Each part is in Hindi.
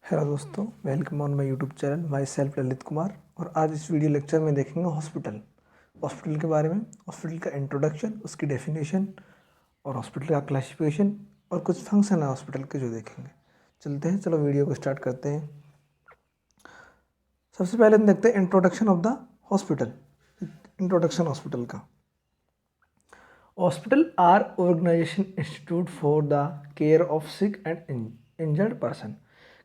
हेलो दोस्तों, welcome on my YouTube channel my self Lalit Kumar. और आज इस वीडियो लेक्चर में देखेंगे हॉस्पिटल के बारे में। हॉस्पिटल का इंट्रोडक्शन, उसकी डेफिनेशन और हॉस्पिटल का क्लासिफिकेशन और कुछ फंक्शन है हॉस्पिटल के जो देखेंगे। चलते हैं, चलो वीडियो को स्टार्ट करते हैं। सबसे पहले हम देखते हैं introduction of the hospital. Introduction hospital का। Hospital are organization institute for the care of sick and injured person.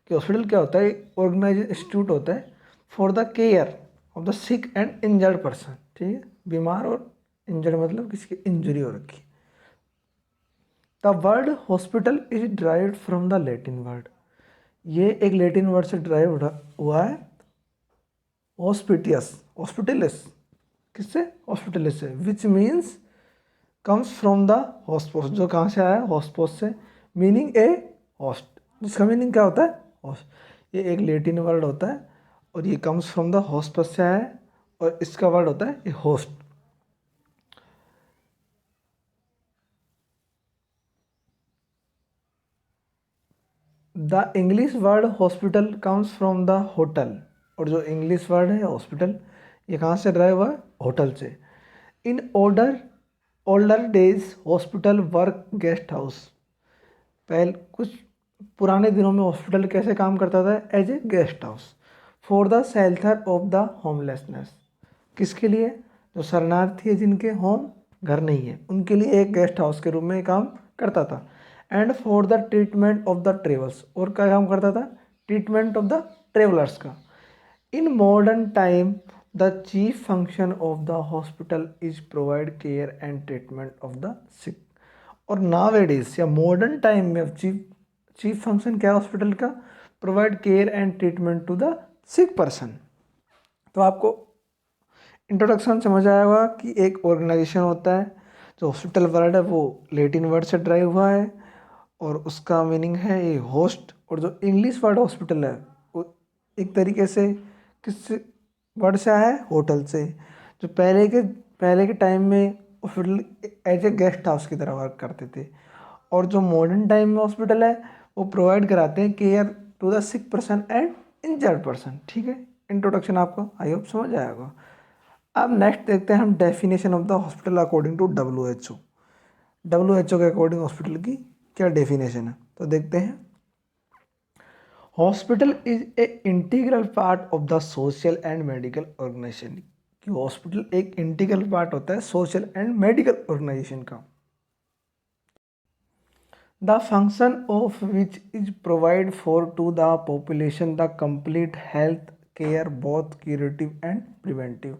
कि हॉस्पिटल क्या होता है? ऑर्गेनाइजेशन इंस्टीट्यूट होता है for the care of the sick and injured person. ठीक है, बीमार और इंजर्ड मतलब किसी की इंजरी हो रखी। The word hospital is derived from the Latin word. ये एक लैटिन वर्ड से डिराइव हुआ है, हॉस्पिटियस, हॉस्पिटलिस। किससे? हॉस्पिटलिस से, which means comes from the hospes. जो कहाँ से आया? हॉस्पोस से। मीनिंग ए हॉस्ट, जिसका मीनिंग क्या होता है? हॉस्ट। ये एक लैटिन वर्ड होता है और ये कम्स फ्रॉम द हॉस्पोस से आया है और इसका वर्ड होता है a host. The English word hospital comes from the hotel. और जो इंग्लिश वर्ड है हॉस्पिटल, ये कहाँ से ड्राइव हुआ है? होटल से। In older days hospital work guest house. पहले कुछ पुराने दिनों में हॉस्पिटल कैसे काम करता था? As a guest house for the shelter of the homelessness. किसके लिए? जो शरणार्थी है, जिनके होम घर नहीं है, उनके लिए एक गेस्ट हाउस के रूप में काम करता था। And for the treatment of the travels. और क्या काम करता था? ट्रीटमेंट ऑफ द ट्रेवलर्स का। In modern time the chief function of the hospital is provide care and treatment of the sick. और नावेडेज या मॉडर्न टाइम में चीफ फंक्शन क्या है हॉस्पिटल का? Provide care and treatment to the sick person. तो आपको इंट्रोडक्शन समझ आया होगा कि एक ऑर्गेनाइजेशन होता है। जो हॉस्पिटल वर्ड है वो लैटिन वर्ड से ड्राइव हुआ है और उसका मीनिंग है ये होस्ट। और जो इंग्लिश वर्ड हॉस्पिटल है वो एक तरीके से किस वर्ड से आया है? होटल से। जो पहले के टाइम में hospital as a guest house की तरह वर्क करते थे। और जो मॉडर्न टाइम में हॉस्पिटल है वो प्रोवाइड कराते हैं care to the sick person and injured person. ठीक है, इंट्रोडक्शन आपको आई होप समझ आएगा। अब नेक्स्ट देखते हैं हम definition of the hospital according to WHO। WHO के अकॉर्डिंग हॉस्पिटल की क्या डेफिनेशन है, तो देखते हैं। Hospital is a integral part of the social and medical organization. कि हॉस्पिटल एक इंटीग्रल पार्ट होता है सोशल एंड मेडिकल ऑर्गेनाइजेशन का। The function of which is provide for to the population the complete health care both curative and preventive.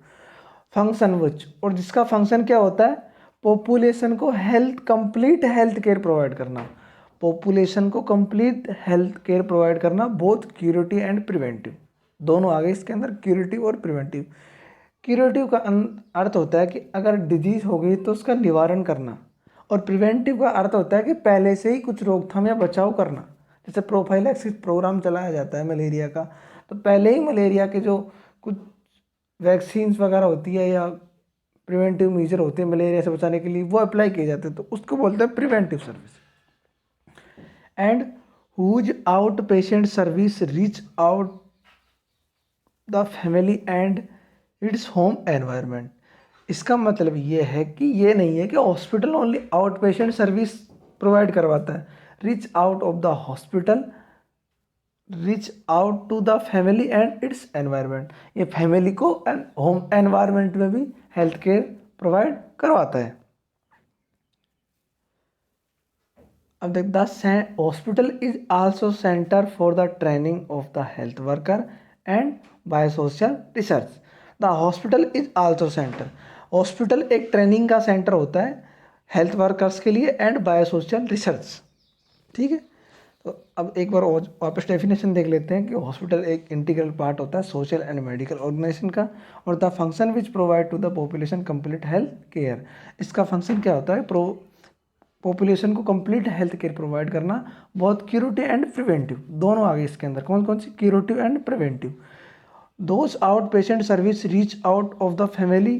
Function which, और जिसका फंक्शन क्या होता है? पॉपुलेशन को कंप्लीट हेल्थ केयर प्रोवाइड करना। पॉपुलेशन को कंप्लीट हेल्थ केयर प्रोवाइड करना, बोथ क्यूरेटिव एंड प्रिवेंटिव। दोनों आ गए इसके अंदर, क्यूरेटिव और प्रिवेंटिव। क्यूरेटिव का अर्थ होता है कि अगर डिजीज हो गई तो उसका निवारण करना। और प्रिवेंटिव का अर्थ होता है कि पहले से ही कुछ रोकथाम या बचाव करना। जैसे प्रोफाइलैक्सिस प्रोग्राम चलाया जाता है मलेरिया का, तो पहले ही मलेरिया के जो कुछ वैक्सीन्स वगैरह होती है या प्रिवेंटिव मेजर होते हैं मलेरिया से बचाने के लिए, वो अप्लाई किए जाते हैं, तो उसको बोलते हैं preventive service. And whose out patient service reach out the family and its home environment. इसका मतलब ये है कि ये नहीं है कि hospital only out patient service provide करवाता है। Reach out of the hospital reach out to the family and its environment. ये फैमिली को एंड होम एनवायरनमेंट में भी हेल्थ केयर प्रोवाइड करवाता है। अब देख, the hospital is also centre for the training of the health worker and biosocial research. The hospital is also centre. Hospital एक ट्रेनिंग का सेंटर होता है हेल्थ वर्कर्स के लिए एंड बायोसोशल रिसर्च। ठीक है, तो अब एक बार वापस डेफिनेशन देख लेते हैं कि हॉस्पिटल एक इंटीग्रल पार्ट होता है सोशल एंड मेडिकल ऑर्गेनाइजेशन का। और the function which provide to the population complete health care. इसका फंक्शन क्या होता है? पॉपुलेशन को कंप्लीट हेल्थ केयर प्रोवाइड करना, बहुत क्यूरेटिव एंड प्रिवेंटिव। दोनों आ गए इसके अंदर, कौन कौन सी? Curative and preventive. Those out patient service reach out of the family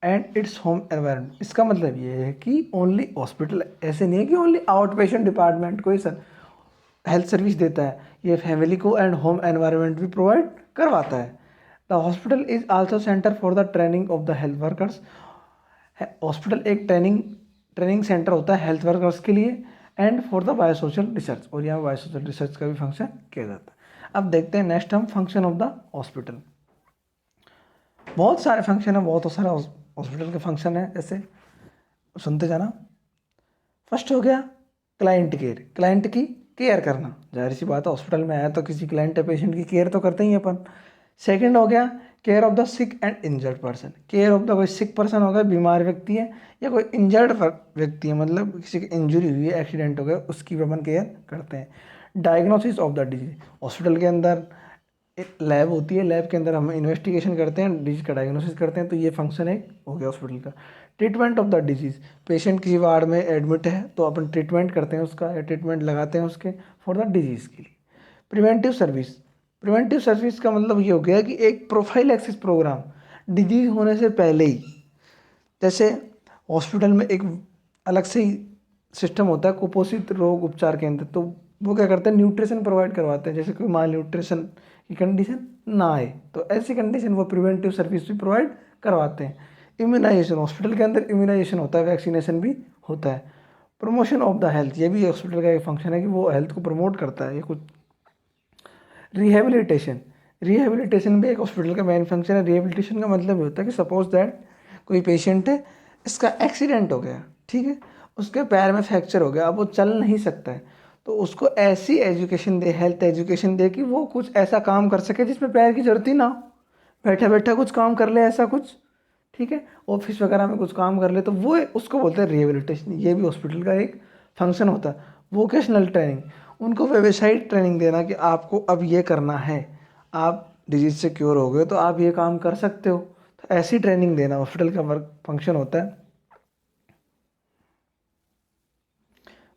and its home environment. इसका मतलब ये है कि ओनली हॉस्पिटल ऐसे नहीं है कि ओनली आउट पेशेंट डिपार्टमेंट को ही सर हेल्थ सर्विस देता है, ये फैमिली को एंड होम एनवायरनमेंट भी प्रोवाइड करवाता है। The hospital is also centre for the training of the health workers. Hospital एक ट्रेनिंग सेंटर होता है हेल्थ वर्कर्स के लिए एंड फॉर द बायोसोशल रिसर्च, और यहाँ बायोसोशल रिसर्च का भी फंक्शन किया जाता है। अब देखते हैं नेक्स्ट हम फंक्शन ऑफ द हॉस्पिटल। बहुत सारे फंक्शन है, बहुत सारे हॉस्पिटल के फंक्शन है, जैसे सुनते जाना। फर्स्ट हो गया क्लाइंट केयर, क्लाइंट की केयर करना, जाहिर सी बात है हॉस्पिटल में आया तो किसी क्लाइंट या पेशेंट की केयर तो करते ही अपन। सेकंड हो गया care of the sick and injured person, care of the कोई सिक पर्सन हो गया, बीमार व्यक्ति है, या कोई इंजर्ड व्यक्ति है, मतलब किसी की इंजरी हुई है, एक्सीडेंट हो गया, उसकी भी अपन केयर करते हैं। Diagnosis of the disease, hospital के अंदर एक लैब होती है, लैब के अंदर हम इन्वेस्टिगेशन करते हैं, डिजीज का डायग्नोसिस करते हैं, तो ये फंक्शन एक हो गया हॉस्पिटल का। Treatment of the disease, patient किसी वार्ड में एडमिट है तो अपन ट्रीटमेंट करते हैं उसका, या ट्रीटमेंट लगाते हैं उसके फॉर द डिजीज़ के लिए। प्रिवेंटिव सर्विस, प्रिवेंटिव सर्विस का मतलब ये हो गया कि एक प्रोफाइलैक्सिस प्रोग्राम डिजीज़ होने से पहले ही, जैसे हॉस्पिटल में एक अलग से ही सिस्टम होता है कुपोषित रोग उपचार केंद्र, तो वो क्या करते हैं न्यूट्रिशन प्रोवाइड करवाते हैं, जैसे कोई माल न्यूट्रिशन की कंडीशन ना आए तो ऐसी कंडीशन वो प्रिवेंटिव सर्विस भी प्रोवाइड करवाते हैं। इम्यूनाइजेशन, हॉस्पिटल के अंदर इम्यूनाइजेशन होता है, वैक्सीनेशन भी होता है। प्रमोशन ऑफ द हेल्थ, ये भी हॉस्पिटल का एक फंक्शन है कि वो हेल्थ को प्रमोट करता है, ये कुछ। रिहेबिलिटेशन, रिहेबिलिटेशन भी एक हॉस्पिटल का मेन फंक्शन है। रिहेबिलिटेशन का मतलब ये होता है कि सपोज दैट कोई पेशेंट है, इसका एक्सीडेंट हो गया, ठीक है, उसके पैर में फ्रैक्चर हो गया, अब वो चल नहीं सकता है, तो उसको ऐसी एजुकेशन दे, हेल्थ एजुकेशन दे कि वो कुछ ऐसा काम कर सके जिसमें पैर की जरूरत ही ना हो, बैठा बैठा कुछ काम कर ले ऐसा कुछ, ठीक है, ऑफिस वगैरह में कुछ काम कर ले, तो वो उसको बोलते हैं रिहेबिलिटेशन। ये भी हॉस्पिटल का एक फंक्शन होता है। वोकेशनल ट्रेनिंग, उनको व्यवसायिक ट्रेनिंग देना कि आपको अब ये करना है, आप डिजीज से क्योर हो गए तो आप ये काम कर सकते हो, तो ऐसी ट्रेनिंग देना हॉस्पिटल का वर्क फंक्शन होता है।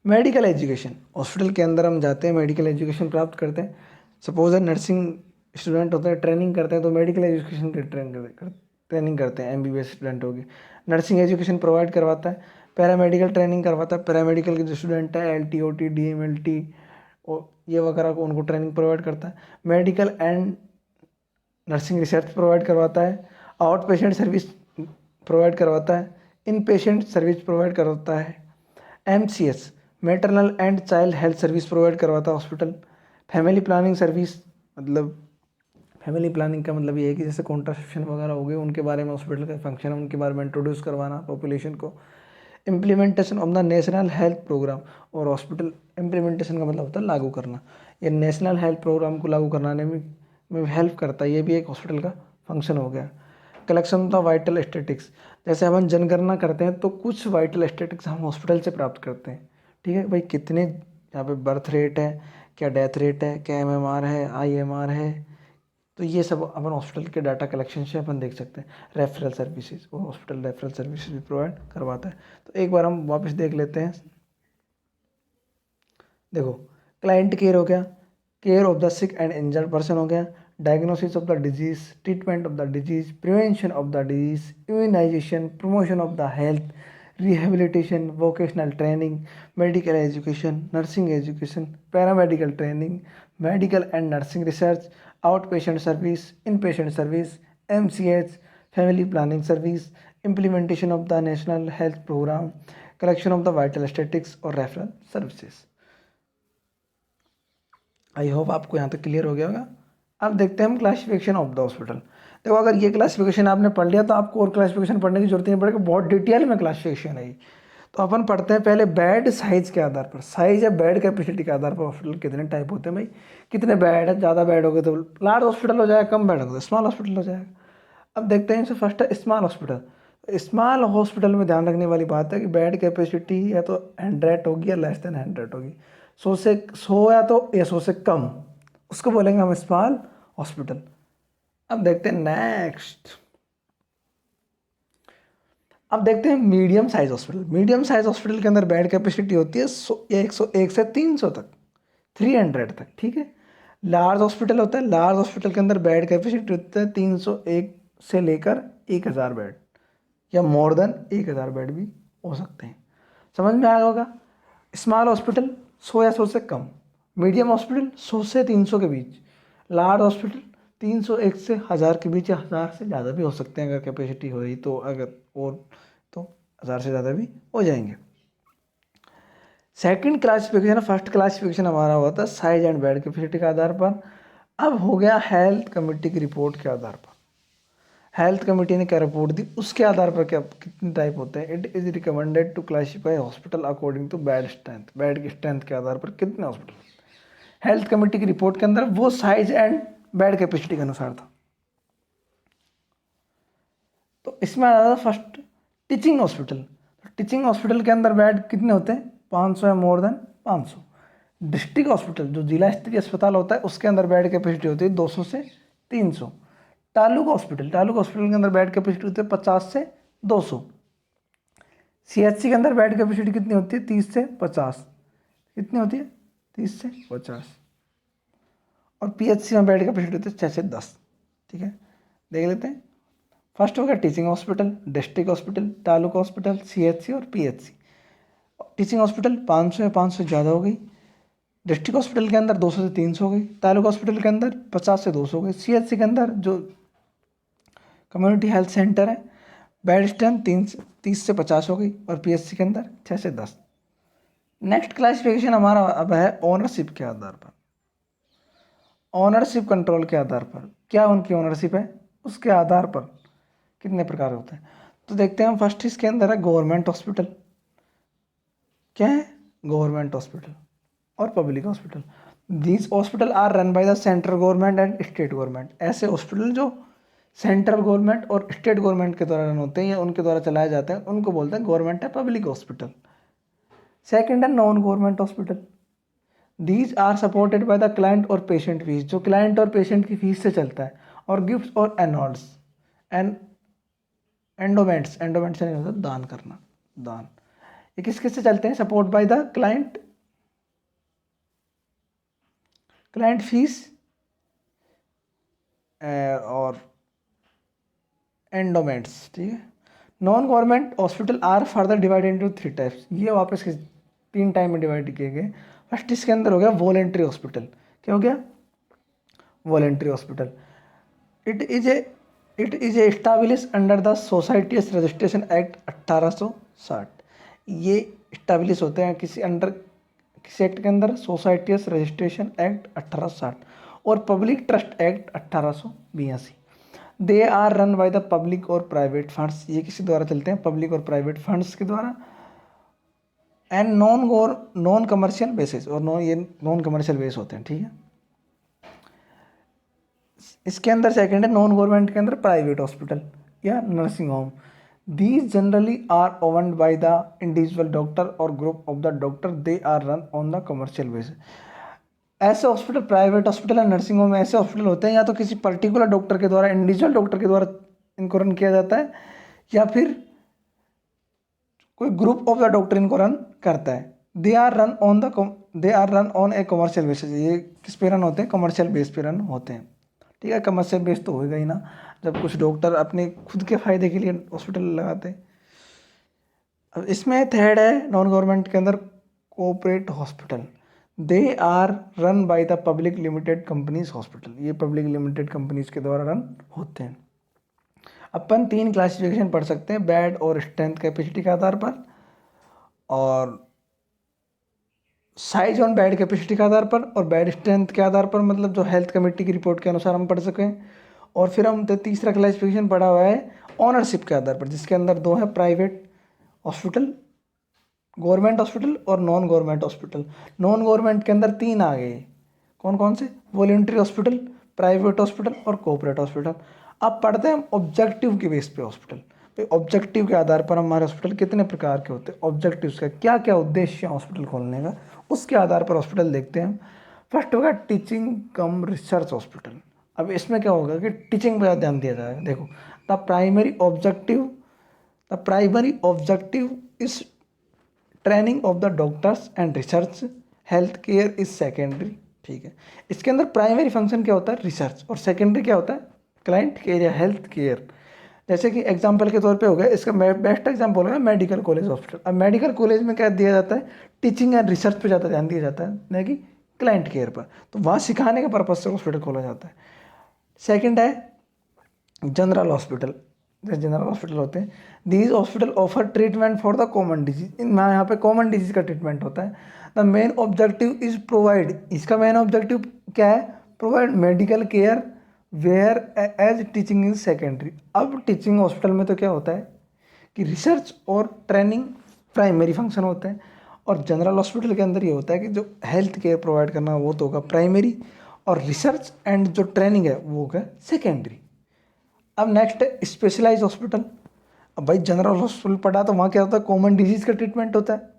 मेडिकल एजुकेशन, हॉस्पिटल के अंदर हम जाते हैं, मेडिकल एजुकेशन प्राप्त करते हैं। सपोज है नर्सिंग स्टूडेंट होते हैं, ट्रेनिंग करते हैं, तो मेडिकल एजुकेशन की ट्रेनिंग करते हैं, एमबीबीएस स्टूडेंट होगी, नर्सिंग एजुकेशन प्रोवाइड करवाता है। पैरामेडिकल ट्रेनिंग करवाता है, पैरामेडिकल के जो स्टूडेंट है L T O T D M L T और ये वगैरह को उनको ट्रेनिंग प्रोवाइड करता है। Medical and nursing research provide करवाता है। आउट पेशेंट सर्विस प्रोवाइड करवाता है। इन पेशेंट सर्विस प्रोवाइड करवाता है। MCS, maternal and child health service provide करवाता है हॉस्पिटल। फैमिली प्लानिंग सर्विस, मतलब फैमिली प्लानिंग का मतलब ये है कि जैसे कॉन्ट्रासेप्शन वगैरह हो गए, उनके बारे में हॉस्पिटल का फंक्शन है, उनके बारे में इंट्रोड्यूस करवाना पॉपुलेशन को। Implementation of the national health programme, और हॉस्पिटल इम्प्लीमेंटेशन का मतलब होता है लागू करना, ये नेशनल हेल्थ प्रोग्राम को लागू कराने में हेल्प करता है, ये भी एक हॉस्पिटल का फंक्शन हो गया। Collection of the vital statics, जैसे हम जनगणना करते हैं तो कुछ वाइटल स्टैटिक्स हम हॉस्पिटल से प्राप्त करते हैं, ठीक है भाई, कितने यहाँ पे बर्थ रेट है, क्या डेथ रेट है, क्या एमएमआर है, आईएमआर है, तो ये सब अपन हॉस्पिटल के डाटा कलेक्शन से अपन देख सकते हैं। रेफरल सर्विसेज, वो हॉस्पिटल रेफरल सर्विसेज भी प्रोवाइड करवाता है। तो एक बार हम वापस देख लेते हैं। देखो, क्लाइंट केयर हो गया, care of the sick and injured person हो गया, diagnosis of the disease, treatment of the disease, prevention of the disease, immunization, promotion of the health, rehabilitation, vocational training, medical education, nursing education, paramedical training, medical and nursing research, out patient service, in patient service, MCH, family planning service, implementation of the national health programme, collection of the vital statics और रेफरल सर्विसेज। आई होप आपको यहाँ तक क्लियर हो गया होगा। अब देखते हैं हम क्लासिफिकेशन ऑफ द हॉस्पिटल। देखो, अगर ये क्लासिफिकेशन आपने पढ़ लिया तो आपको और क्लासिफिकेशन पढ़ने की जरूरत नहीं पड़ेगी, बहुत डिटेल में क्लासिफिकेशन है। तो अपन पढ़ते हैं पहले बेड साइज के आधार पर, साइज या बेड कैपेसिटी के आधार पर हॉस्पिटल कितने टाइप होते हैं भाई, कितने बेड है, ज़्यादा बेड हो गए तो लार्ज हॉस्पिटल हो जाएगा, कम बेड हो गए तो स्मॉल हॉस्पिटल हो जाएगा। अब देखते हैं इनसे फर्स्ट है स्मॉल हॉस्पिटल। स्मॉल हॉस्पिटल में ध्यान रखने वाली बात है कि बेड कैपेसिटी या तो 100 होगी या लेस देन 100 होगी, 100 या तो या 100 से कम, उसको बोलेंगे हम स्मॉल हॉस्पिटल। अब देखते हैं नेक्स्ट, अब देखते हैं medium size hospital. Medium size hospital के अंदर बेड कैपेसिटी होती है 101 से 300 तक, 300 तक, ठीक है। लार्ज हॉस्पिटल होता है, लार्ज हॉस्पिटल के अंदर बेड कैपेसिटी होता है 301 से लेकर 1000 बेड, या मोर देन 1000 बेड भी हो सकते हैं। समझ में आया होगा। स्मॉल हॉस्पिटल 100 या 100 से कम, मीडियम हॉस्पिटल 100 से 300 के बीच, लार्ज हॉस्पिटल 301 से 1000 के बीच, या 1000 से ज़्यादा भी हो सकते हैं अगर कैपेसिटी हो रही तो, अगर और तो 1000 से ज़्यादा भी हो जाएंगे। सेकंड क्लासिफिकेशन, फर्स्ट क्लासिफिकेशन हमारा हुआ था साइज एंड बेड कैपेसिटी के आधार पर। अब हो गया हेल्थ कमेटी की रिपोर्ट के आधार पर। हेल्थ कमेटी ने क्या रिपोर्ट दी उसके आधार पर क्या कितने टाइप होते हैं। It is recommended to classify hospital according to bed strength, bed की स्ट्रेंथ के आधार पर कितने हॉस्पिटल। हेल्थ कमेटी की रिपोर्ट के अंदर वो साइज एंड बेड कैपेसिटी के अनुसार था। तो इसमें आ रहा था first teaching hospital. Teaching hospital के अंदर बेड कितने होते हैं, 500 या मोर देन 500। डिस्ट्रिक्ट हॉस्पिटल जो जिला स्तरीय अस्पताल होता है उसके अंदर बेड कैपेसिटी होती है 200 से 300। तालुक हॉस्पिटल, तालुक हॉस्पिटल के अंदर बेड कैपेसिटी होती है 50 से 200। सीएचसी के अंदर बेड कैपेसिटी कितनी होती है, 30 से 50। कितनी होती है, 30 से 50। और पीएचसी में बेड कैपेसिटी होती है 6 से 10। ठीक है, देख लेते हैं। फर्स्ट हो गया teaching hospital, district hospital, taluk hospital, CHC और पीएचसी। टीचिंग हॉस्पिटल 500 या 500 से ज़्यादा हो गई। डिस्ट्रिक्ट हॉस्पिटल के अंदर 200 से 300 हो गई। तालुक हॉस्पिटल के अंदर 50 से 200 हो गई। सीएचसी के अंदर जो कम्युनिटी हेल्थ सेंटर है बेड स्ट्रेंथ 30 से 50 हो गई। और पीएचसी के अंदर 6 से 10। नेक्स्ट क्लासिफिकेशन हमारा अब है ओनरशिप के आधार पर, ओनरशिप कंट्रोल के आधार पर। क्या उनकी ओनरशिप है उसके आधार पर कितने प्रकार होते हैं। तो देखते हैं हम। फर्स्ट इसके अंदर है गवर्नमेंट हॉस्पिटल। क्या है, गवर्नमेंट हॉस्पिटल और public hospital. These hospital are run by the central government and state government. ऐसे हॉस्पिटल जो सेंट्रल गवर्नमेंट और स्टेट गवर्नमेंट के द्वारा रन होते हैं या उनके द्वारा चलाए जाते हैं उनको बोलते हैं गवर्नमेंट है पब्लिक हॉस्पिटल। सेकेंड है non government hospital. These are supported by the client और पेशेंट फीस, जो क्लाइंट और पेशेंट की फीस से चलता है। और गिफ्ट और एनॉल्स एंड एंडोमेंट्स, एंडोमेंट्स नहीं होता दान करना, दान। ये किस किस से चलते हैं, support by the client, client fees और एंडोमेंट्स। ठीक है। Non government hospital are further divided into 3 types. ये वापस 3 टाइप में डिवाइड किए गए। फर्स्ट इसके अंदर हो गया वॉलेंट्री हॉस्पिटल। क्या हो गया, voluntary hospital. It is establish under the societies registration act 1860। ये इस्टाब्लिश होते हैं किसी अंडर, किसी एक्ट के अंदर, सोसाइटीज रजिस्ट्रेशन एक्ट 1860 और public trust act 1882। They are run by the public और प्राइवेट फंड्स। ये किसी द्वारा चलते हैं, पब्लिक और प्राइवेट फंड्स के द्वारा। एंड नॉन कमर्शियल बेसिस, और नॉन कमर्शियल बेस होते हैं। ठीक है। इसके अंदर सेकंड है नॉन गवर्नमेंट के अंदर प्राइवेट हॉस्पिटल या nursing home. These generally are owned by the individual doctor और group of the doctor. They are run on the commercial basis. ऐसे हॉस्पिटल, प्राइवेट हॉस्पिटल या नर्सिंग होम ऐसे हॉस्पिटल होते हैं या तो किसी पर्टिकुलर डॉक्टर के द्वारा, इंडिविजुअल डॉक्टर के द्वारा इनको रन किया जाता है, या फिर कोई ग्रुप ऑफ द डॉक्टर इनको रन करता है। They are run on a commercial basis. ये किस पे रन होते हैं, कमर्शियल बेस पे रन होते हैं। ठीक है, कमर्शियल बेस तो होगा ही ना, जब कुछ डॉक्टर अपने खुद के फायदे के लिए हॉस्पिटल लगाते हैं। अब इसमें थर्ड है नॉन गवर्नमेंट के अंदर cooperate hospital. They are run by the public limited companies hospital. ये पब्लिक लिमिटेड कंपनीज के द्वारा रन होते हैं। अपन 3 क्लासिफिकेशन पढ़ सकते हैं, बेड और स्ट्रेंथ कैपेसिटी के आधार पर, और साइज ऑन बेड कैपेसिटी के आधार पर, और बेड स्ट्रेंथ के आधार पर, मतलब जो हेल्थ कमेटी की रिपोर्ट के अनुसार हम पढ़ सकें। और फिर हम तीसरा क्लासिफिकेशन पढ़ा हुआ है ऑनरशिप के आधार पर, जिसके अंदर 2 है, प्राइवेट हॉस्पिटल, गवर्नमेंट हॉस्पिटल और non government hospital. Non government के अंदर 3 आ गए, कौन कौन से, वॉलेंट्री हॉस्पिटल, प्राइवेट हॉस्पिटल और कोऑपरेट हॉस्पिटल। अब पढ़ते हैं हम ऑब्जेक्टिव के बेस पे हॉस्पिटल। भाई ऑब्जेक्टिव के आधार पर हमारे हॉस्पिटल कितने प्रकार के होते हैं, ऑब्जेक्टिव्स का क्या क्या उद्देश्य है हॉस्पिटल खोलने का, उसके आधार पर हॉस्पिटल देखते हैं हम। फर्स्ट होगा टीचिंग कम रिसर्च हॉस्पिटल। अब इसमें क्या होगा कि टीचिंग पर ध्यान दिया जाएगा। देखो, the primary objective is training of the doctors and research, health care is secondary. ठीक है, इसके अंदर प्राइमरी फंक्शन क्या होता है, रिसर्च, और सेकेंडरी क्या होता है, क्लाइंट केयर या हेल्थ केयर। जैसे कि एग्जांपल के तौर पे हो गया, इसका बेस्ट एग्जांपल है मेडिकल कॉलेज हॉस्पिटल। अब मेडिकल कॉलेज में क्या दिया जाता है, टीचिंग एंड रिसर्च पे ज़्यादा ध्यान दिया जाता है, नहीं कि क्लाइंट केयर पर, तो वहाँ सिखाने के पर्पज से हॉस्पिटल खोला जाता है। सेकंड है जनरल हॉस्पिटल। जैसे जनरल हॉस्पिटल होते हैं, these hospital offer treatment for the common disease. इनमें यहाँ पे कॉमन डिजीज का ट्रीटमेंट होता है। The main objective is provide, इसका मेन ऑब्जेक्टिव क्या है, provide medical care whereas teaching is secondary. अब टीचिंग हॉस्पिटल में तो क्या होता है कि रिसर्च और ट्रेनिंग प्राइमरी फंक्शन होते हैं, और जनरल हॉस्पिटल के अंदर ये होता है कि जो हेल्थ केयर प्रोवाइड करना वो तो होगा प्राइमरी, और रिसर्च एंड जो ट्रेनिंग है वो होगा सेकेंडरी। अब नेक्स्ट है स्पेशलाइज हॉस्पिटल। अब भाई जनरल हॉस्पिटल पढ़ा तो वहाँ क्या होता है, कॉमन डिजीज़ का ट्रीटमेंट होता है,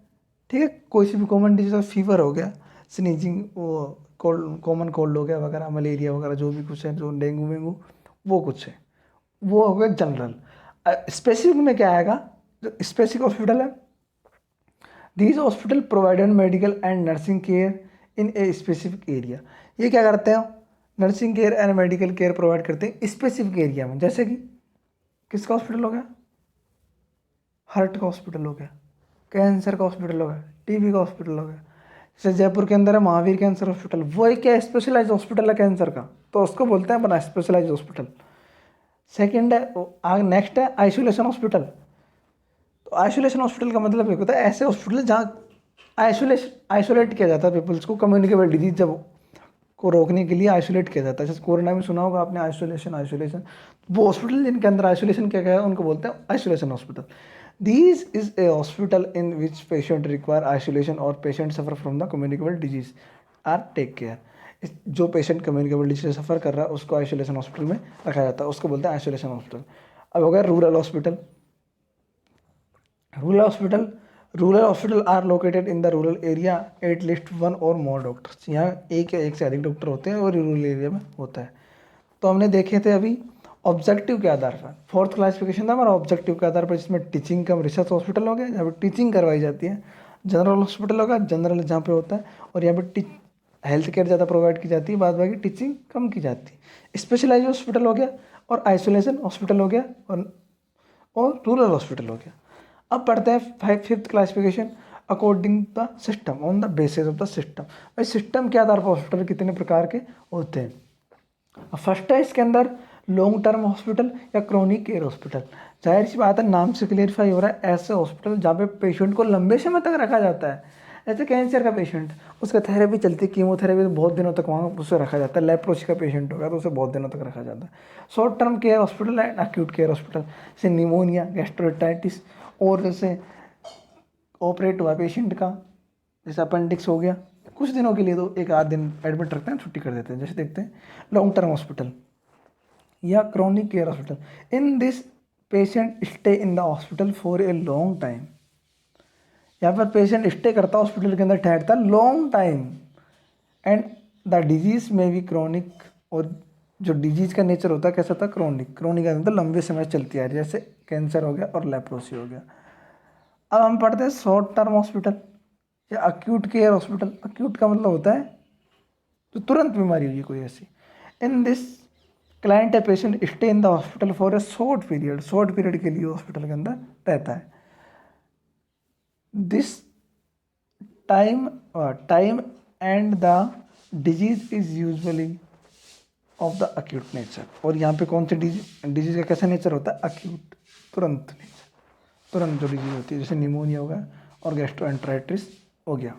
ठीक है, कोई सी भी कॉमन डिजीज, फीवर हो गया, स्नीजिंग, वो कोल्ड, कॉमन कोल्ड हो गया वगैरह, मलेरिया वगैरह जो भी कुछ है, जो डेंगू वेंगू वो कुछ है, वो हो गया जनरल। स्पेसिफिक में क्या आएगा, जो स्पेसिफिक हॉस्पिटल है, these hospital provided medical and nursing care in a specific area. ये क्या करते हैं, nursing care and medical care provide करते हैं स्पेसिफिक एरिया में। जैसे कि किसका हॉस्पिटल हो गया, हार्ट का हॉस्पिटल हो गया, कैंसर का हॉस्पिटल हो गया, टीबी का हॉस्पिटल हो गया। जैसे जयपुर के अंदर है महावीर कैंसर हॉस्पिटल, वो एक क्या स्पेशलाइज हॉस्पिटल है कैंसर का, तो उसको बोलते हैं अपना स्पेशलाइज हॉस्पिटल। सेकेंड है, नेक्स्ट है आइसोलेशन हॉस्पिटल। तो आइसोलेशन हॉस्पिटल का मतलब ये होता है ऐसे हॉस्पिटल जहाँ आइसोलेट किया जाता है पीपल्स को, कम्युनिकेबल डिजीज जब को रोकने के लिए आइसोलेट किया जाता है। जैसे कोरोना में सुना होगा आपने आइसोलेशन, वो हॉस्पिटल जिनके अंदर आइसोलेशन किया गया है उनको बोलते हैं isolation hospital. These is a hospital in which patient require isolation और patient suffer from the communicable disease or take care. जो पेशेंट कम्युनिकेबल डिजीज से सफ़र कर रहा है उसको आइसोलेशन हॉस्पिटल में रखा जाता है, उसको बोलते हैं आइसोलेशन हॉस्पिटल। अब हो गया rural hospital. Rural hospital are located in the rural area at least one और मोर डॉक्टर्स। यहाँ एक या एक से अधिक डॉक्टर होते हैं और रूरल एरिया में होता है। तो हमने देखे थे अभी ऑब्जेक्टिव के आधार पर, फोर्थ क्लासिफिकेशन था हमारा ऑब्जेक्टिव के आधार पर, जिसमें टीचिंग का रिसर्च हॉस्पिटल हो गया जहाँ पर टीचिंग करवाई जाती है, जनरल हॉस्पिटल होगा जनरल जहाँ पे होता है, और यहाँ पर हेल्थ केयर ज़्यादा प्रोवाइड की जाती है, बाद बाकी टीचिंग कम की जाती है। स्पेशलाइज हॉस्पिटल हो गया और आइसोलेशन हॉस्पिटल हो गया और रूरल हॉस्पिटल हो गया। अब पढ़ते हैं fifth classification according the system, on the basis of the system. भाई सिस्टम के आधार पर हॉस्पिटल कितने प्रकार के होते हैं। फर्स्ट है इसके अंदर लॉन्ग टर्म हॉस्पिटल या क्रोनिक केयर हॉस्पिटल। जाहिर सी बात है नाम से क्लियरफाई हो रहा है, ऐसे हॉस्पिटल जहाँ पे पेशेंट को लंबे समय तक रखा जाता है। जैसे कैंसर का पेशेंट, उसका थेरेपी चलती है, कीमोथेरेपी तो बहुत दिनों तक वहाँ उसे रखा जाता है। लेप्रोसी का पेशेंट होगा तो उसे बहुत दिनों तक रखा जाता है। Short term care hospital and acute care hospital, जैसे निमोनिया, गैस्ट्रोइटाइटिस, और जैसे ऑपरेट हुआ पेशेंट का, जैसे अपेंडिक्स हो गया, कुछ दिनों के लिए तो एक आध दिन एडमिट रखते हैं, छुट्टी कर देते हैं। जैसे देखते हैं लॉन्ग टर्म हॉस्पिटल या chronic care hospital. In this patient stay in the hospital for a long time. यहाँ पर पेशेंट स्टे करता है हॉस्पिटल के अंदर, ठहरता है long time, and the disease में भी क्रोनिक, और जो डिजीज का नेचर होता है कैसा था, क्रोनिक का मतलब लंबे समय चलती आ रही है, जैसे कैंसर हो गया और लेप्रोसी हो गया। अब हम पढ़ते हैं शॉर्ट टर्म हॉस्पिटल या अक्यूट केयर हॉस्पिटल। अक्यूट का मतलब होता है जो तुरंत बीमारी हुई है कोई ऐसी। इन दिस क्लाइंट या patient stay in the hospital for a short period के लिए हॉस्पिटल के अंदर रहता है। This time and the disease is usually of the acute nature. और यहाँ पे कौन सी डिजीज का कैसा नेचर होता है, अक्यूट, तुरंत नेचर, तुरंत जो डिजीज होती है, जैसे निमोनिया हो गया और गैस्ट्रोएंटेराइटिस हो गया।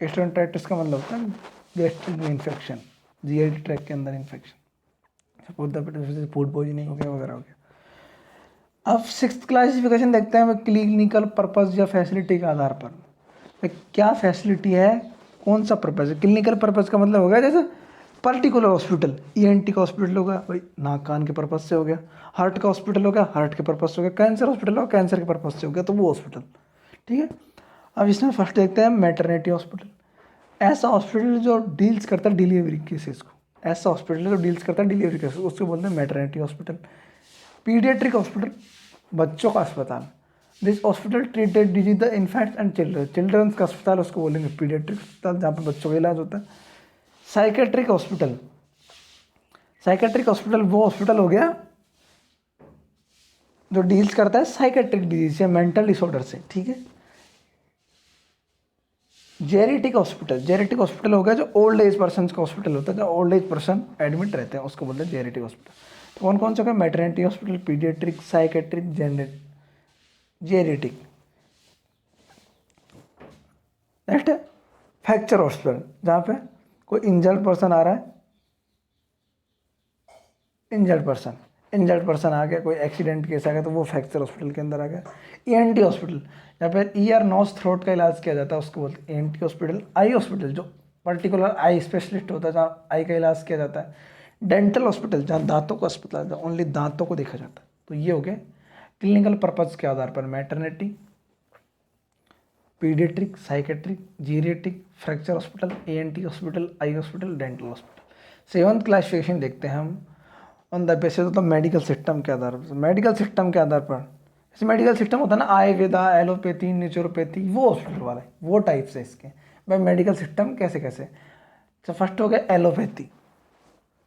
गैस्ट्रोएंटेराइटिस का मतलब होता है गैस्ट्रिक में इन्फेक्शन, जीआईटी ट्रैक के अंदर इन्फेक्शन, फूड पॉइजनिंग हो गया वगैरह हो गया। अब सिक्स्थ क्लासिफिकेशन देखते हैं क्लिनिकल पर्पस या फैसिलिटी के आधार पर। क्या फैसिलिटी है, कौन सा पर्पस है। क्लिनिकल पर्पस का मतलब हो गया जैसे पर्टिकुलर हॉस्पिटल, ईएनटी का हॉस्पिटल होगा भाई नाक कान के पर्पज से हो गया, हार्ट का हॉस्पिटल हो गया हार्ट के पर्पज से हो गया, कैंसर हॉस्पिटल हो कैंसर के पर्पज से हो गया, तो वो हॉस्पिटल, ठीक है। अब इसमें फर्स्ट देखते हैं मैटरनिटी हॉस्पिटल। ऐसा हॉस्पिटल जो डील्स करता है डिलीवरी केसेस को, ऐसा हॉस्पिटल जो डील्स करता है डिलीवरी केसेस, उसको बोलते हैं मैटरनिटी हॉस्पिटल। पीडियाट्रिक हॉस्पिटल, बच्चों का अस्पताल। This hospital treated disease the infants and childrens का अस्पताल उसको बोलेंगे पीडियाट्रिक अस्पताल, जहाँ पर बच्चों का इलाज होता है। साइकेट्रिक हॉस्पिटल वो हॉस्पिटल हो गया जो डील्स करता है साइकेट्रिक डिजीज या मेंटल डिसऑर्डर से, ठीक है। जेरिटिक हॉस्पिटल हो गया जो ओल्ड एज पर्सन का हॉस्पिटल होता है, जो ओल्ड एज पर्सन एडमिट रहते हैं उसको बोलते हैं जेरिटिक हॉस्पिटल। तो कौन कौन सा होगा, maternity hospital, paediatric, psychiatric, geriatric. Next है फ्रैक्चर हॉस्पिटल, जहाँ पे कोई इंजर्ड पर्सन आ रहा है, इंजर्ड पर्सन आ गया, कोई एक्सीडेंट केस आ गया तो वो फ्रैक्चर हॉस्पिटल के अंदर आ गया। ईएनटी हॉस्पिटल, जहाँ पे ईयर नोज थ्रोट का इलाज किया जाता है उसको बोलते हैं ईएनटी हॉस्पिटल। आई हॉस्पिटल, जो पर्टिकुलर आई स्पेशलिस्ट होता है जहाँ आई का इलाज किया जाता है। डेंटल हॉस्पिटल, जहाँ दांतों का अस्पताल, जहाँ ओनली दांतों को देखा जाता है। तो ये हो गया क्लिनिकल पर्पज के आधार पर maternity, paediatric, psychiatric, geriatric, fracture hospital, ENT hospital, eye hospital, dental hospital. Seventh classification देखते हैं हम on the basis of the medical system के आधार पर। मेडिकल सिस्टम के आधार पर जैसे मेडिकल सिस्टम होता है ना, आयुर्वेदा, एलोपैथी, नेचुरोपैथी, वो हॉस्पिटल वाला है, वो टाइप्स है इसके। भाई मेडिकल सिस्टम कैसे कैसे, तो फर्स्ट हो गया एलोपैथी,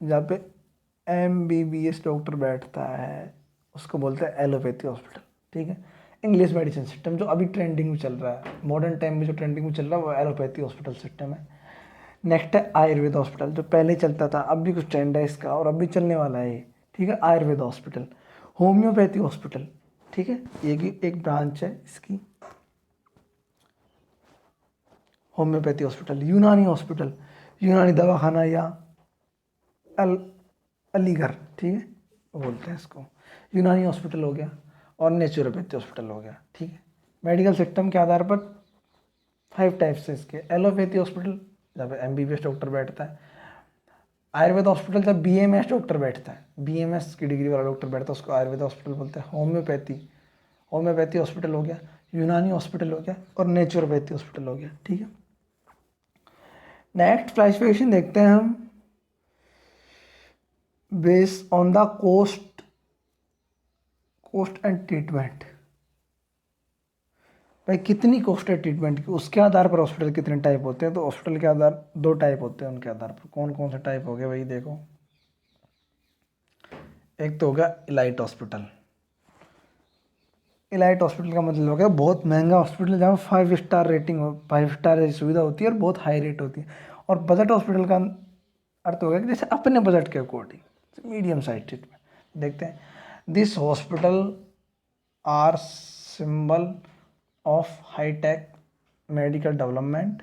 जहाँ पे MBBS डॉक्टर बैठता है उसको बोलते हैं एलोपैथी हॉस्पिटल, ठीक है। इंग्लिश मेडिसिन सिस्टम जो अभी ट्रेंडिंग में चल रहा है, मॉडर्न टाइम में जो ट्रेंडिंग में चल रहा है वो एलोपैथी हॉस्पिटल सिस्टम है। नेक्स्ट है आयुर्वेद हॉस्पिटल, जो पहले चलता था, अब भी कुछ ट्रेंड है इसका और अब भी चलने वाला है ये, ठीक है। आयुर्वेद हॉस्पिटल, होम्योपैथी हॉस्पिटल, ठीक है, ये भी एक ब्रांच है इसकी, होम्योपैथी हॉस्पिटल। यूनानी हॉस्पिटल, यूनानी दवाखाना या अलीगढ़, ठीक है, वो बोलते हैं इसको। यूनानी हॉस्पिटल हो गया और नेचुरोपैथी हॉस्पिटल हो गया, ठीक है। मेडिकल सिस्टम के आधार पर 5 टाइप्स है इसके। एलोपैथी हॉस्पिटल, जहाँ पे MBBS डॉक्टर बैठता है। आयुर्वेद हॉस्पिटल, जब BMS डॉक्टर बैठता है, BMS की डिग्री वाला डॉक्टर बैठता है उसको आयुर्वेद हॉस्पिटल बोलते हैं। होम्योपैथी हॉस्पिटल हो गया, यूनानी हॉस्पिटल हो गया और नेचुरोपैथी हॉस्पिटल हो गया, ठीक है। नेक्स्ट क्लासिफिकेशन देखते हैं हम based on the cost and treatment. भाई कितनी कॉस्ट है ट्रीटमेंट की, उसके आधार पर हॉस्पिटल कितने टाइप होते हैं। तो हॉस्पिटल के आधार 2 टाइप होते हैं, उनके आधार पर कौन कौन से टाइप हो गए भाई देखो। एक तो होगा इलाइट हॉस्पिटल। इलाइट हॉस्पिटल का मतलब हो गया बहुत महंगा हॉस्पिटल, जहाँ 5 स्टार रेटिंग हो, 5 स्टार सुविधा होती है और बहुत हाई रेट होती है। और बजट हॉस्पिटल का अर्थ हो गया कि जैसे अपने बजट के अकॉर्डिंग मीडियम साइज ट्रीटमेंट। देखते हैं, this hospital are symbol of high tech medical development,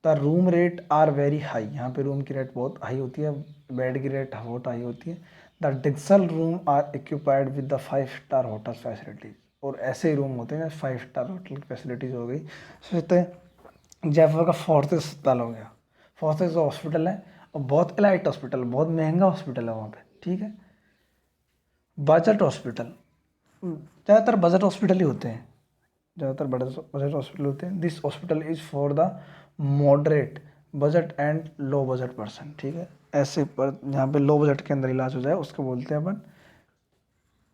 the room rate are very high, यहाँ पे रूम की रेट बहुत हाई होती है, बेड की रेट बहुत हाई होती है। The deluxe room are equipped with the 5 star hotel facilities, और ऐसे ही रूम होते हैं 5 स्टार होटल की फैसिलिटीज़ हो गई। सोचते हैं जयपुर का फोर्टिस अस्पताल हो गया, फोर्टिस हॉस्पिटल है और बहुत इलाइट हॉस्पिटल, बहुत महंगा हॉस्पिटल है वहाँ पे, ठीक है। बजट हॉस्पिटल, ज़्यादातर बजट हॉस्पिटल ही होते हैं, ज़्यादातर बजट हॉस्पिटल होते हैं। This hospital is for the moderate budget and low budget person, ठीक है। ऐसे पर जहाँ पे लो बजट के अंदर इलाज हो जाए उसको बोलते हैं अपन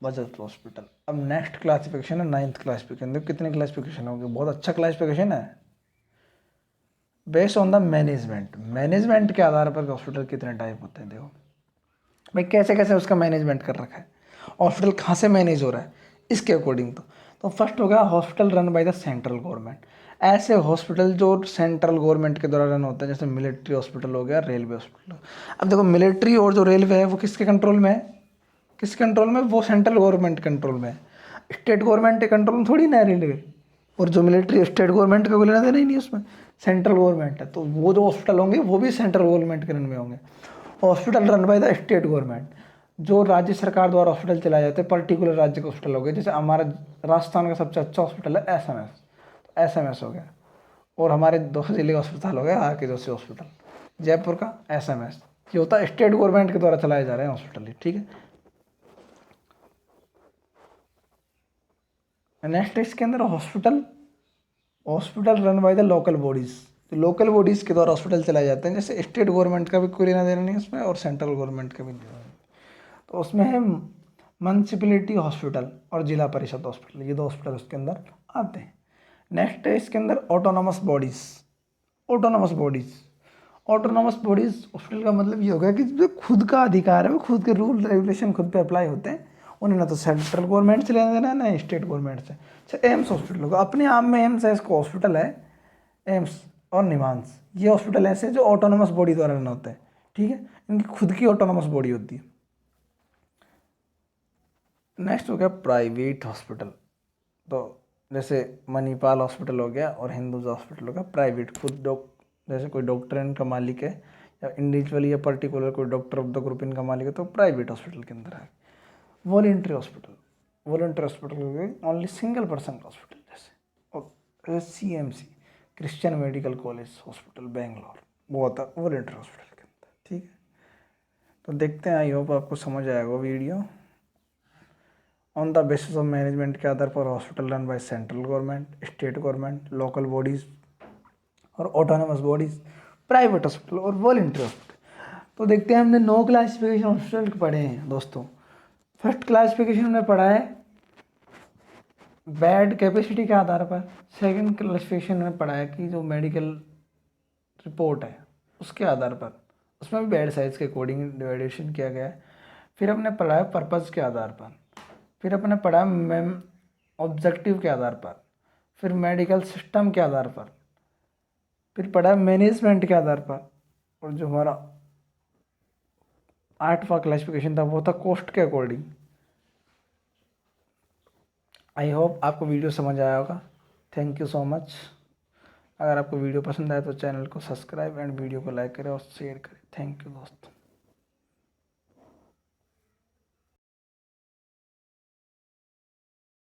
बजट हॉस्पिटल। अब नेक्स्ट क्लासिफिकेशन है 9th क्लासिफिकेशन। देखो कितने क्लासिफिकेशन हो गए, बहुत अच्छा क्लासिफिकेशन है। बेस्ड ऑन द मैनेजमेंट के आधार पर हॉस्पिटल कितने टाइप होते हैं। देखो भाई कैसे कैसे उसका मैनेजमेंट कर रखा है, हॉस्पिटल कहाँ से मैनेज हो रहा है इसके अकॉर्डिंग। तो फर्स्ट हो गया hospital run by the central government. ऐसे हॉस्पिटल जो सेंट्रल गवर्नमेंट के द्वारा रन होते हैं, जैसे मिलिट्री हॉस्पिटल हो गया, रेलवे हॉस्पिटल। अब देखो मिलिट्री और जो रेलवे है वो किसके कंट्रोल में है, किसके कंट्रोल में, वो सेंट्रल गवर्नमेंट कंट्रोल में है। स्टेट गवर्नमेंट के कंट्रोल में थोड़ी ना है रेलवे, और जो मिलिट्री स्टेट गवर्नमेंट का कोई लेना देना ही नहीं उसमें, सेंट्रल गवर्नमेंट है। तो वो जो हॉस्पिटल होंगे वो भी सेंट्रल गवर्नमेंट के रन में होंगे। Hospital run by the state government, जो राज्य सरकार द्वारा हॉस्पिटल चलाए जाते हैं, पर्टिकुलर राज्य के हॉस्पिटल हो गए। जैसे हमारा राजस्थान का सबसे अच्छा हॉस्पिटल है SMS, तो SMS हो गया। और हमारे 2 जिले का अस्पताल हो गया आके जोशी हॉस्पिटल, जयपुर का SMS। ये होता है स्टेट गवर्नमेंट के द्वारा चलाए जा रहे हैं हॉस्पिटल, ठीक है। नेक्स्ट इसके अंदर hospital run by the local bodies. तो लोकल बॉडीज़ के द्वारा हॉस्पिटल चलाए जाते हैं, जैसे स्टेट गवर्नमेंट का भी कोई लेना देना नहीं उसमें और सेंट्रल गवर्नमेंट का भी नहीं। तो उसमें है म्यूनसिपलिटी हॉस्पिटल और जिला परिषद हॉस्पिटल, ये 2 हॉस्पिटल उसके अंदर आते हैं। नेक्स्ट है इसके अंदर autonomous bodies. Autonomous bodies hospital का मतलब ये होगा कि जो खुद का अधिकार है, वो खुद के रूल रेगुलेशन खुद पे अप्लाई होते हैं, उन्हें ना तो सेंट्रल गवर्नमेंट से लेना देना है ना स्टेट गवर्नमेंट से। अच्छा एम्स हॉस्पिटल होगा, अपने आप में एम्स है, इसको हॉस्पिटल है एम्स, और निमांस, ये हॉस्पिटल ऐसे हैं जो ऑटोनोमस बॉडी द्वारा रन होते हैं, ठीक है, इनकी खुद की ऑटोनोमस बॉडी होती है। नेक्स्ट हो गया प्राइवेट हॉस्पिटल। तो जैसे मणिपाल हॉस्पिटल हो गया और हिंदूजा हॉस्पिटल हो गया प्राइवेट, खुद जैसे कोई डॉक्टर इनका मालिक है या इंडिविजुअली या पर्टिकुलर कोई डॉक्टर ऑफ द ग्रुप इनका मालिक है, तो प्राइवेट हॉस्पिटल के अंदर है। वॉलेंट्री हॉस्पिटल, वॉलेंट्री हॉस्पिटल हो गई ओनली सिंगल पर्सन का हॉस्पिटल, जैसे और CMC Christian medical college hospital Bangalore, वो होता है वॉलेंट्री हॉस्पिटल के अंदर, ठीक है। तो देखते हैं, आई होप आपको समझ आएगा video. On the basis of management के आधार पर hospital run by central government, state government, local bodies और ऑटोनोमस बॉडीज़, प्राइवेट हॉस्पिटल और वॉलेंट्री हॉस्पिटल। तो देखते हैं, हमने 9 क्लासिफिकेशन हॉस्पिटल पढ़े हैं दोस्तों। फर्स्ट क्लासिफिकेशन हमने पढ़ा है बेड कैपेसिटी के आधार पर। सेकंड क्लासिफिकेशन में पढ़ा है कि जो मेडिकल रिपोर्ट है उसके आधार पर, उसमें भी बेड साइज के अकॉर्डिंग डिवाइडेशन किया गया है। फिर हमने पढ़ा है पर्पज़ के आधार पर, फिर अपने पढ़ा मैम ऑब्जेक्टिव के आधार पर, फिर मेडिकल सिस्टम के आधार पर, फिर पढ़ा मैनेजमेंट के आधार पर, और जो हमारा 8वां क्लासिफिकेशन था वो था कॉस्ट के अकॉर्डिंग। आई होप आपको वीडियो समझ आया होगा। Thank you so much. अगर आपको वीडियो पसंद आए तो चैनल को सब्सक्राइब एंड वीडियो को लाइक करें और शेयर करें। थैंक यू दोस्तों।